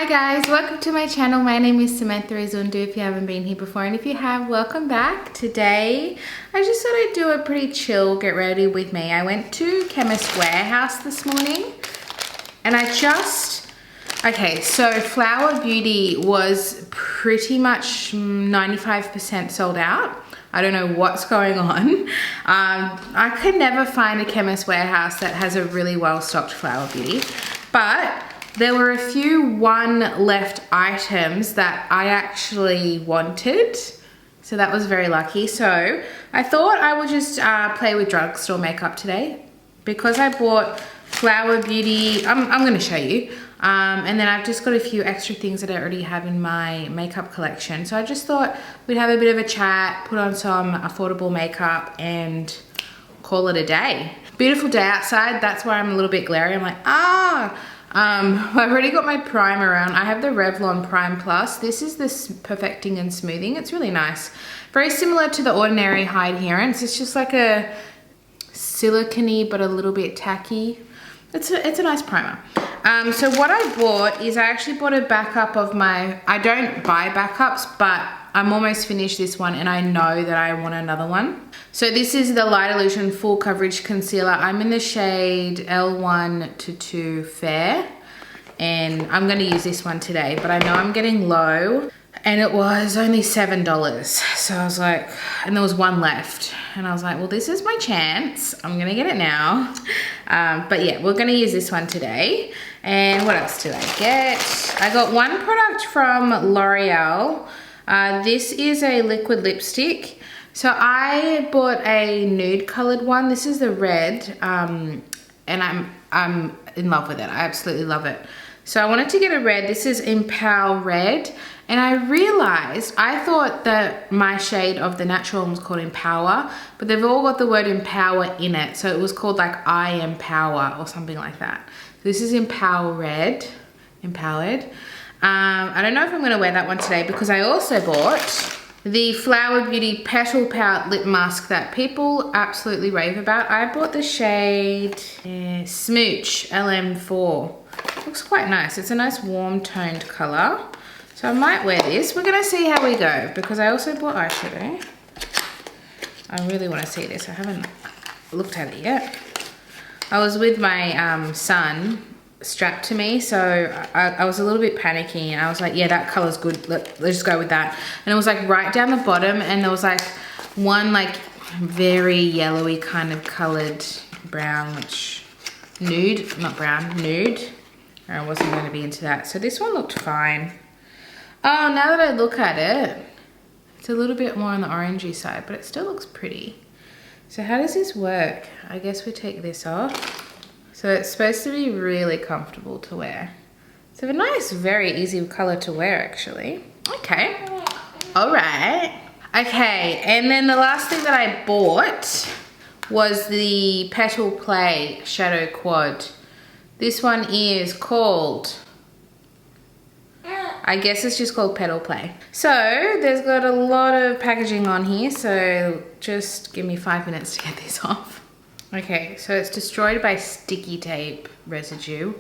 Hi guys, welcome to my channel. My name is Samantha Izundu if you haven't been here before, and if you have, welcome back. Today I just thought I'd do a pretty chill get ready with me. I went to Chemist Warehouse this morning and okay, so Flower Beauty was pretty much 95% sold out. I don't know what's going on. I could never find a Chemist Warehouse that has a really well-stocked Flower Beauty, but there were a few one left items that I actually wanted. So that was very lucky. So I thought I would just play with drugstore makeup today. Because I bought Flower Beauty, I'm gonna show you. And then I've just got a few extra things that I already have in my makeup collection. So I just thought we'd have a bit of a chat, put on some affordable makeup and call it a day. Beautiful day outside, that's why I'm a little bit glary. I'm like, I've already got my primer on. I have the Revlon Prime Plus. This is this Perfecting and Smoothing. It's really nice. Very similar to the Ordinary High Adherence. It's just like a silicone but a little bit tacky. It's a nice primer. So what I bought is I actually bought a backup of my, I don't buy backups, but I'm almost finished this one and I know that I want another one. So this is the Light Illusion Full Coverage Concealer. I'm in the shade L1 to 2 Fair, and I'm gonna use this one today, but I know I'm getting low and it was only $7. So I was like, and there was one left. And I was like, well, this is my chance. I'm gonna get it now. But yeah, we're gonna use this one today. And what else did I get? I got one product from L'Oreal. This is a liquid lipstick. So I bought a nude colored one. This is the red, and I'm in love with it. I absolutely love it. So I wanted to get a red. This is Empower Red. And I realized, I thought that my shade of the natural one was called Empower, but they've all got the word Empower in it. So it was called like I Empower or something like that. This is Empower Red, Empowered. I don't know if I'm gonna wear that one today because I also bought the Flower Beauty Petal Pout Lip Mask that people absolutely rave about. I bought the shade Smooch LM4. Looks quite nice. It's a nice warm toned color. So I might wear this. We're gonna see how we go because I also bought eyeshadow. I really wanna see this. I haven't looked at it yet. I was with my son strapped to me, so I was a little bit panicky and I was like, yeah, that color's good. Let's just go with that. And it was like right down the bottom and there was like one like very yellowy kind of colored brown, which nude, not brown, nude. I wasn't going to be into that. So this one looked fine. Oh, now that I look at it, it's a little bit more on the orangey side, but it still looks pretty. So how does this work? I guess we take this off. So it's supposed to be really comfortable to wear. It's a nice, very easy color to wear actually. Okay, all right. Okay, and then the last thing that I bought was the Petal Play Shadow Quad. This one is called, I guess it's just called Petal Play. So there's got a lot of packaging on here, so just give me 5 minutes to get this off. Okay, so it's destroyed by sticky tape residue,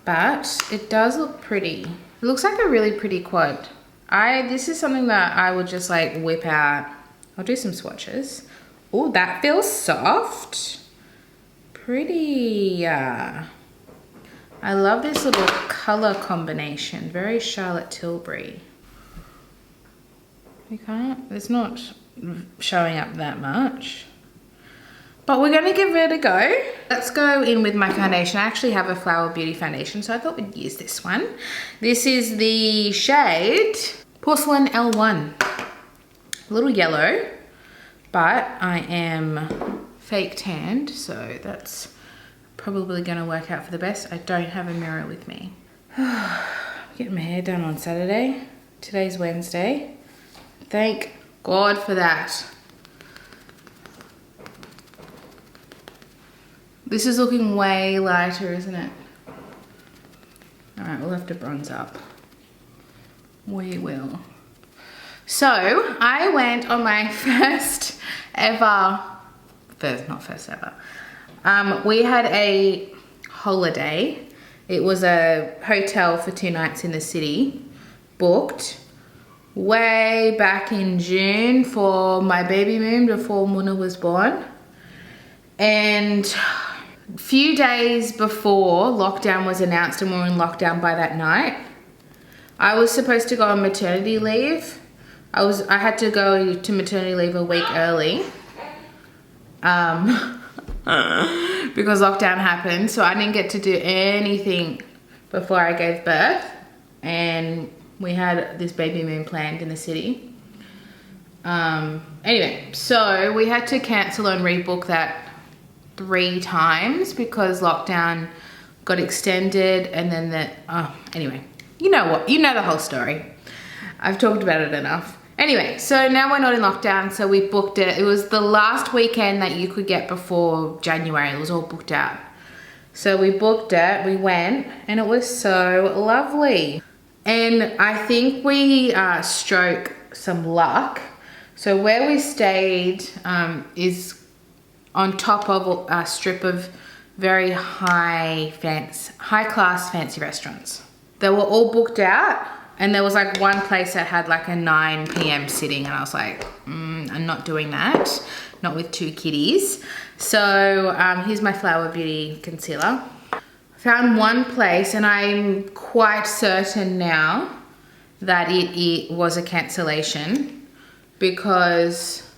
but it does look pretty. It looks like a really pretty quad. This is something that I would just like whip out. I'll do some swatches. Oh, that feels soft. Pretty, I love this little color combination. Very Charlotte Tilbury. It's not showing up that much. But we're gonna give it a go. Let's go in with my foundation. I actually have a Flower Beauty foundation, so I thought we'd use this one. This is the shade Porcelain L1. A little yellow, but I am fake tanned, so that's probably gonna work out for the best. I don't have a mirror with me. Getting my hair done on Saturday. Today's Wednesday. Thank God for that. This is looking way lighter, isn't it? All right, we'll have to bronze up. We will. So I went on my first ever, not first ever. We had a holiday It was a hotel for 2 nights in the city, booked way back in June for my baby moon before Muna was born. And a few days before lockdown was announced and we were in lockdown by that night, I was supposed to go on maternity leave. I had to go to maternity leave a week early because lockdown happened, so I didn't get to do anything before I gave birth, and we had this baby moon planned in the city. Anyway, so we had to cancel and rebook that 3 times because lockdown got extended, and then anyway, you know the whole story. I've talked about it enough. Anyway, so now we're not in lockdown, so we booked it. It was the last weekend that you could get before January. It was all booked out. So we booked it, we went, and it was so lovely. And I think we struck some luck. So where we stayed is on top of a strip of very high-class fancy restaurants. They were all booked out, and there was like one place that had like a 9 p.m. sitting, and I was like, I'm not doing that, not with 2 kiddies. So here's my Flower Beauty concealer. Found one place, and I'm quite certain now that it was a cancellation, because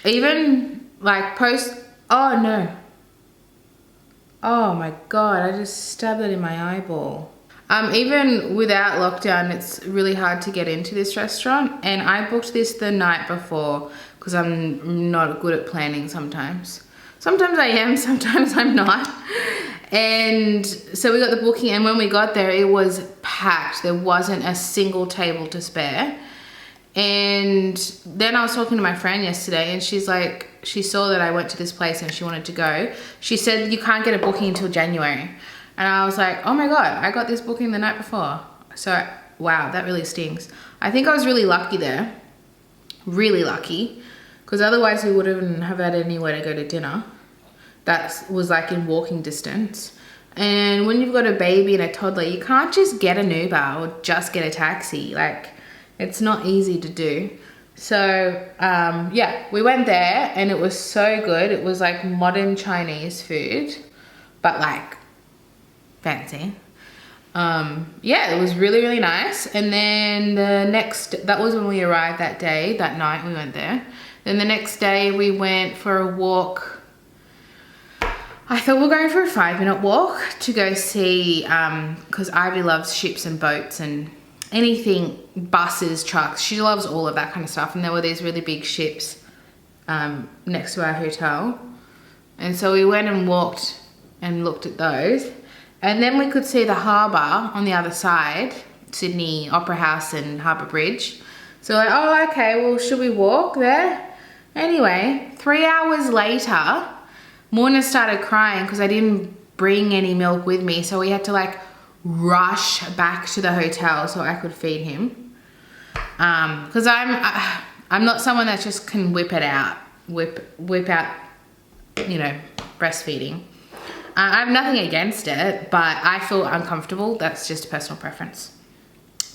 even like oh no. Oh my God, I just stabbed it in my eyeball. Even without lockdown, it's really hard to get into this restaurant, and I booked this the night before because I'm not good at planning sometimes. Sometimes I am, sometimes I'm not. And so we got the booking, and when we got there, it was packed. There wasn't a single table to spare. And then I was talking to my friend yesterday, and she's like, she saw that I went to this place and she wanted to go. She said, you can't get a booking until January. And I was like, oh my God, I got this booking the night before. So, wow, that really stings. I think I was really lucky there. Really lucky. Because otherwise we wouldn't have had anywhere to go to dinner. That was like in walking distance. And when you've got a baby and a toddler, you can't just get an Uber or just get a taxi. Like, it's not easy to do. So, yeah, we went there and it was so good. It was like modern Chinese food, but like fancy. Yeah, it was really, really nice. And then that was when we arrived that day, that night we went there. Then the next day we went for a walk. I thought we were going for a 5-minute walk to go see, because Ivy loves ships and boats and anything, buses, trucks. She loves all of that kind of stuff. And there were these really big ships next to our hotel. And so we went and walked and looked at those. And then we could see the harbour on the other side, Sydney Opera House and Harbour Bridge. So like, oh, okay, well, should we walk there? Anyway, 3 hours later, Morna started crying because I didn't bring any milk with me. So we had to like rush back to the hotel so I could feed him. Because I'm not someone that just can whip out, you know, breastfeeding. I have nothing against it, but I feel uncomfortable. That's just a personal preference.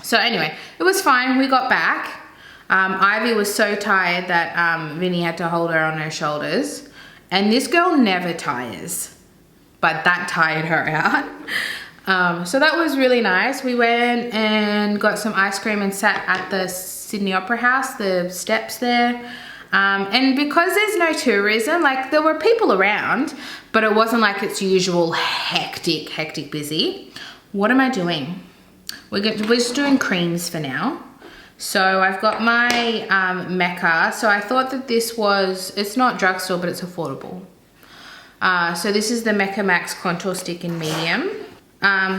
So anyway, it was fine. We got back. Ivy was so tired that Vinny had to hold her on her shoulders. And this girl never tires, but that tired her out. So that was really nice. We went and got some ice cream and sat at the Sydney Opera House, the steps there. And because there's no tourism, like there were people around, but it wasn't like its usual hectic busy. What am I doing? We're just doing creams for now. So I've got my Mecca. So I thought that this was, it's not drugstore, but it's affordable. So this is the Mecca Max Contour Stick in medium.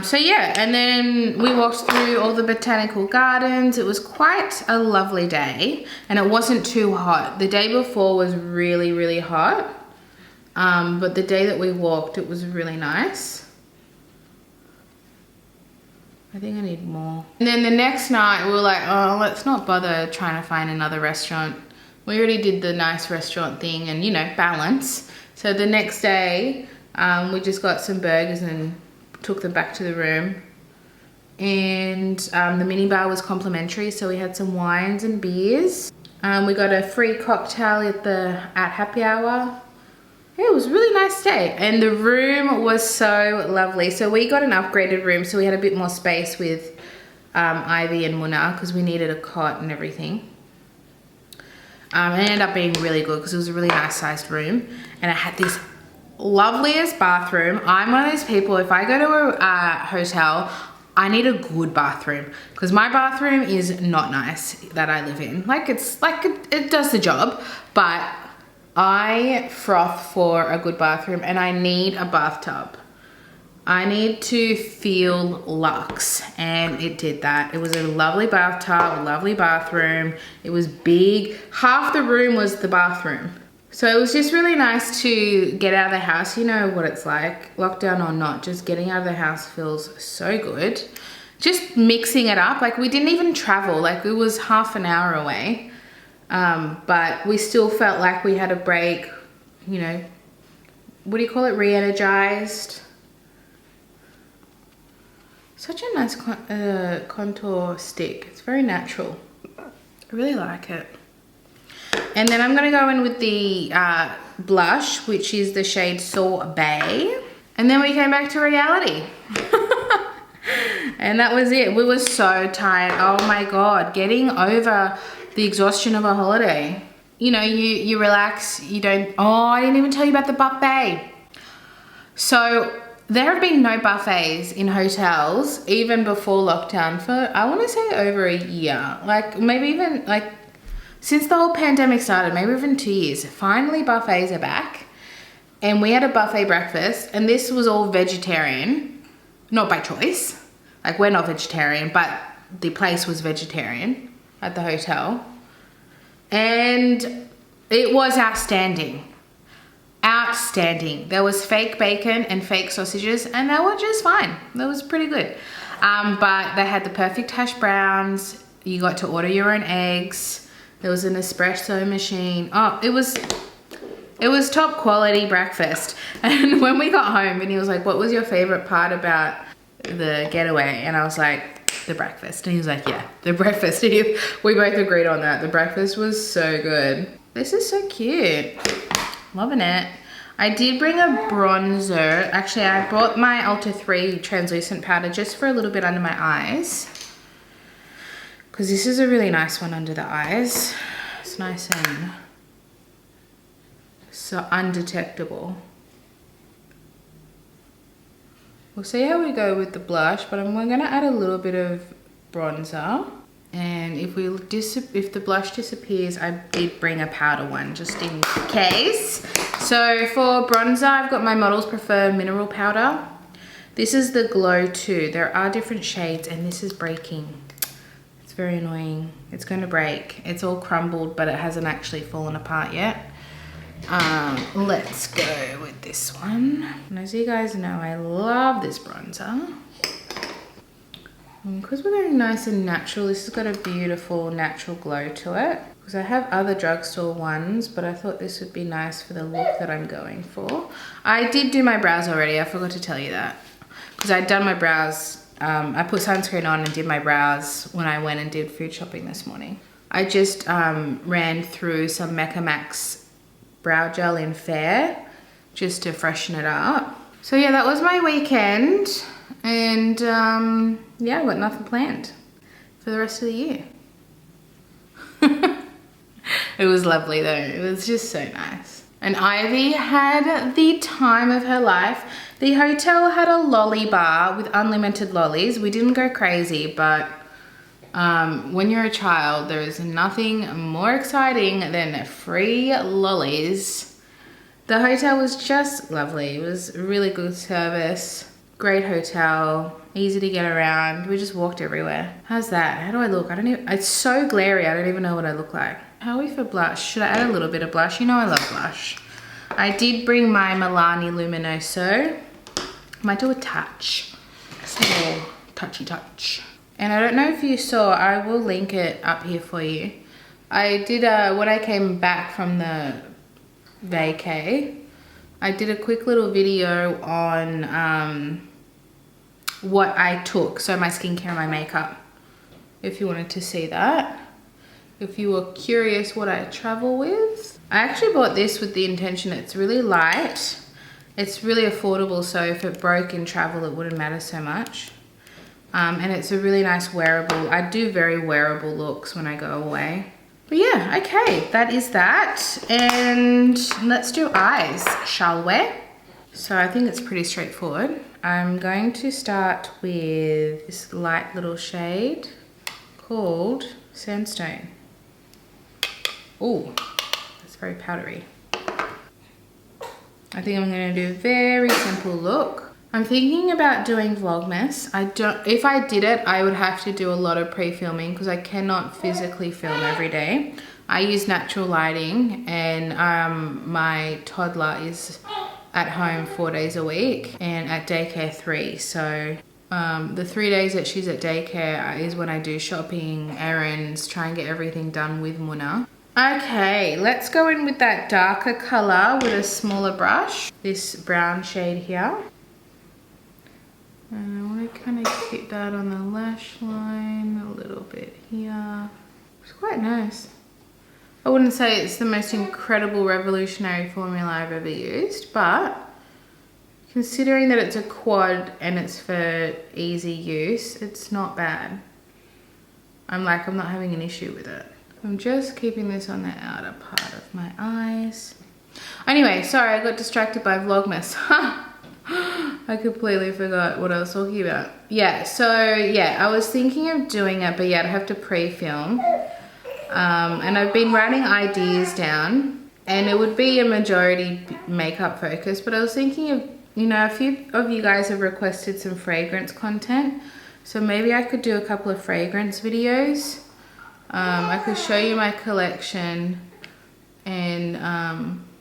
So yeah, and then we walked through all the botanical gardens. It was quite a lovely day and it wasn't too hot. The day before was really, really hot. But the day that we walked, it was really nice. I think I need more. And then the next night we were like, oh, let's not bother trying to find another restaurant. We already did the nice restaurant thing and, you know, balance. So the next day, we just got some burgers and took them back to the room. And the minibar was complimentary, so we had some wines and beers. We got a free cocktail at happy hour. Yeah, it was a really nice day, and the room was so lovely. So we got an upgraded room, so we had a bit more space with Ivy and Muna because we needed a cot and everything. It ended up being really good because it was a really nice sized room, and it had this loveliest bathroom. I'm one of those people, if I go to a hotel, I need a good bathroom because my bathroom is not nice that I live in. Like it does the job, but I froth for a good bathroom, and I need a bathtub. I need to feel luxe, and it did that. It was a lovely bathtub, a lovely bathroom. It was big. Half the room was the bathroom. So it was just really nice to get out of the house. You know what it's like, lockdown or not, just getting out of the house feels so good. Just mixing it up, like we didn't even travel, like it was half an hour away. But we still felt like we had a break, you know, what do you call it, re-energized. Such a nice contour stick, it's very natural. I really like it. And then I'm gonna go in with the blush, which is the shade Sorbet. And then we came back to reality. And that was it. We were so tired. Oh my God, getting over the exhaustion of a holiday. You know, you relax, you don't, oh, I didn't even tell you about the buffet. So there have been no buffets in hotels even before lockdown for, I wanna say, over a year. Like maybe even like, since the whole pandemic started, maybe even 2 years, finally buffets are back. And we had a buffet breakfast, and this was all vegetarian, not by choice. Like we're not vegetarian, but the place was vegetarian at the hotel. And it was outstanding. Outstanding. There was fake bacon and fake sausages, and they were just fine. That was pretty good. But they had the perfect hash browns. You got to order your own eggs. There was an espresso machine. Oh, it was top quality breakfast. And when we got home, and he was like, what was your favorite part about the getaway? And I was like, the breakfast. And he was like, yeah, the breakfast. We both agreed on that. The breakfast was so good. This is so cute. Loving it. I did bring a bronzer. Actually, I brought my Ultra 3 translucent powder just for a little bit under my eyes. Because this is a really nice one under the eyes. It's nice and so undetectable. We'll see how we go with the blush, but we're gonna add a little bit of bronzer. And if the blush disappears, I did bring a powder one just in case. So for bronzer, I've got my Models Prefer mineral powder. This is the Glow 2. There are different shades, and this is breaking. Very annoying. It's going to break. It's all crumbled, but it hasn't actually fallen apart yet. Let's go with this one. And as you guys know, I love this bronzer. Because we're going nice and natural, this has got a beautiful natural glow to it. Because I have other drugstore ones, but I thought this would be nice for the look that I'm going for. I did do my brows already. I forgot to tell you that. Because I'd done my brows. I put sunscreen on and did my brows when I went and did food shopping this morning. I just ran through some Mecca Max brow gel in Fair just to freshen it up. So yeah, that was my weekend, and yeah, I've got nothing planned for the rest of the year. It was lovely though. It was just so nice. And Ivy had the time of her life. The hotel had a lolly bar with unlimited lollies. We didn't go crazy, but when you're a child, there is nothing more exciting than free lollies. The hotel was just lovely. It was really good service, great hotel, easy to get around. We just walked everywhere. How's that? How do I look? It's so glary, I don't even know what I look like. How are we for blush? Should I add a little bit of blush? You know I love blush. I did bring my Milani Luminoso. Might do a touch. Just a little touchy touch. And I don't know if you saw, I will link it up here for you. I did when I came back from the vacay, I did a quick little video on what I took. So my skincare and my makeup, if you wanted to see that. If you were curious what I travel with. I actually bought this with the intention it's really light. It's really affordable, so if it broke in travel, it wouldn't matter so much. And it's a really nice wearable. I do very wearable looks when I go away. But yeah, okay, that is that. And let's do eyes, shall we? So I think it's pretty straightforward. I'm going to start with this light little shade called Sandstone. Oh, it's very powdery. I think I'm gonna do a very simple look. I'm thinking about doing vlogmas. If I did it, I would have to do a lot of pre-filming because I cannot physically film every day. I use natural lighting, and my toddler is at home 4 days a week and at daycare 3. So the 3 days that she's at daycare is when I do shopping, errands, try and get everything done with Muna. Okay, let's go in with that darker color with a smaller brush. This brown shade here. And I want to kind of keep that on the lash line a little bit here. It's quite nice. I wouldn't say it's the most incredible revolutionary formula I've ever used, but considering that it's a quad and it's for easy use, it's not bad. I'm not having an issue with it. I'm just keeping this on the outer part of my eyes. Anyway, sorry, I got distracted by vlogmas. I completely forgot what I was talking about. Yeah, so yeah, I was thinking of doing it, but yeah, I'd have to pre-film. And I've been writing ideas down, and it would be a majority makeup focus, but I was thinking of, you know, a few of you guys have requested some fragrance content, so maybe I could do a couple of fragrance videos. I could show you my collection and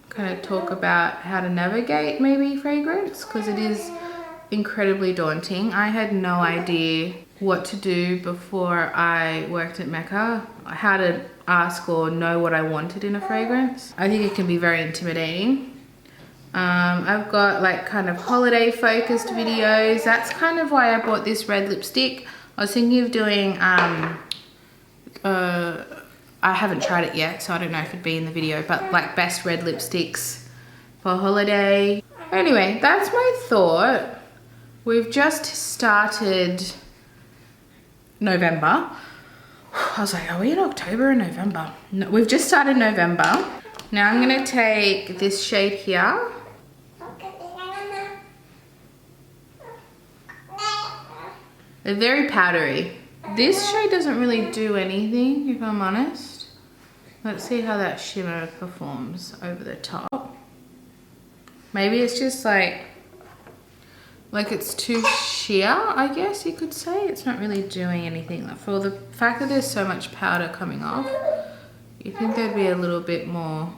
kind of talk about how to navigate maybe fragrance, because it is incredibly daunting. I had no idea what to do before I worked at Mecca, how to ask or know what I wanted in a fragrance. I think it can be very intimidating. I've got like kind of holiday focused videos. That's kind of why I bought this red lipstick. I was thinking of doing I haven't tried it yet, so I don't know if it'd be in the video, but like best red lipsticks for holiday. Anyway, that's my thought. We've just started November. I was like, are we in October or November? No, we've just started November. Now I'm gonna take this shade here. They're very powdery. This shade doesn't really do anything, if I'm honest. Let's see how that shimmer performs over the top. Maybe it's just like it's too sheer, I guess you could say. It's not really doing anything. Like, for the fact that there's so much powder coming off, you think there'd be a little bit more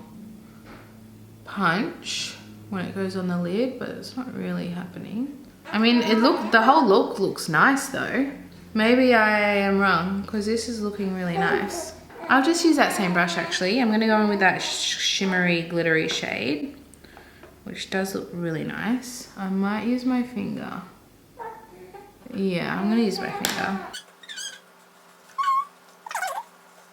punch when it goes on the lid, but it's not really happening. I mean, the whole look looks nice though. Maybe I am wrong, because this is looking really nice. I'll just use that same brush actually. I'm going to go in with that shimmery, glittery shade, which does look really nice. I might use my finger. Yeah, I'm going to use my finger.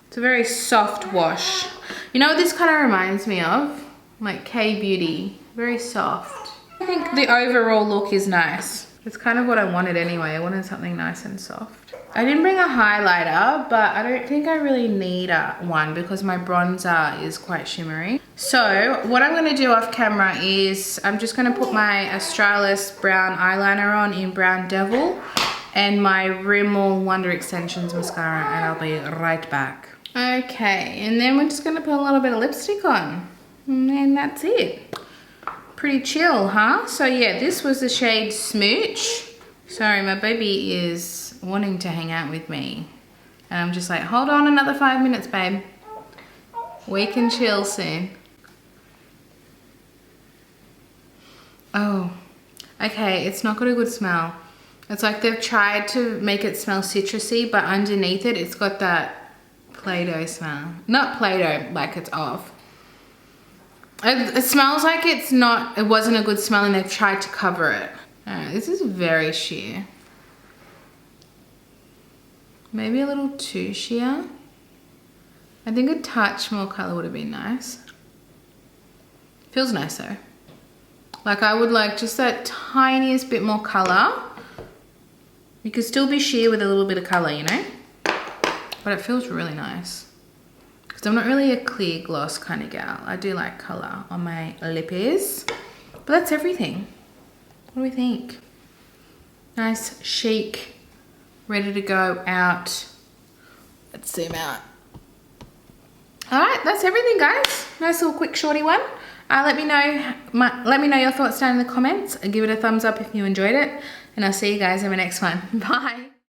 It's a very soft wash. You know what this kind of reminds me of? Like K-Beauty. Very soft. I think the overall look is nice. It's kind of what I wanted anyway. I wanted something nice and soft. I didn't bring a highlighter, but I don't think I really need one because my bronzer is quite shimmery. So what I'm going to do off camera is I'm just going to put my Australis brown eyeliner on in Brown Devil and my Rimmel Wonder Extensions mascara, and I'll be right back. Okay, and then we're just going to put a little bit of lipstick on, and then that's it. Pretty chill, huh? So yeah, this was the shade Smooch. Sorry, my baby is wanting to hang out with me. And I'm just like, hold on another 5 minutes, babe. We can chill soon. Oh, okay, it's not got a good smell. It's like they've tried to make it smell citrusy, but underneath it, it's got that Play-Doh smell. Not Play-Doh, like it's off. It smells like it wasn't a good smell and they've tried to cover it. This is very sheer. maybe a little too sheer. I think a touch more color would have been nice. Feels nice though. Like I would like just that tiniest bit more color. You could still be sheer with a little bit of color, you know? But it feels really nice. Because I'm not really a clear gloss kind of gal. I do like color on my lippies. But that's everything. What do we think? Nice, chic, ready to go out. Let's zoom out. All right, that's everything, guys. Nice little quick shorty one. Let me know your thoughts down in the comments. Give it a thumbs up if you enjoyed it, and I'll see you guys in the next one. Bye.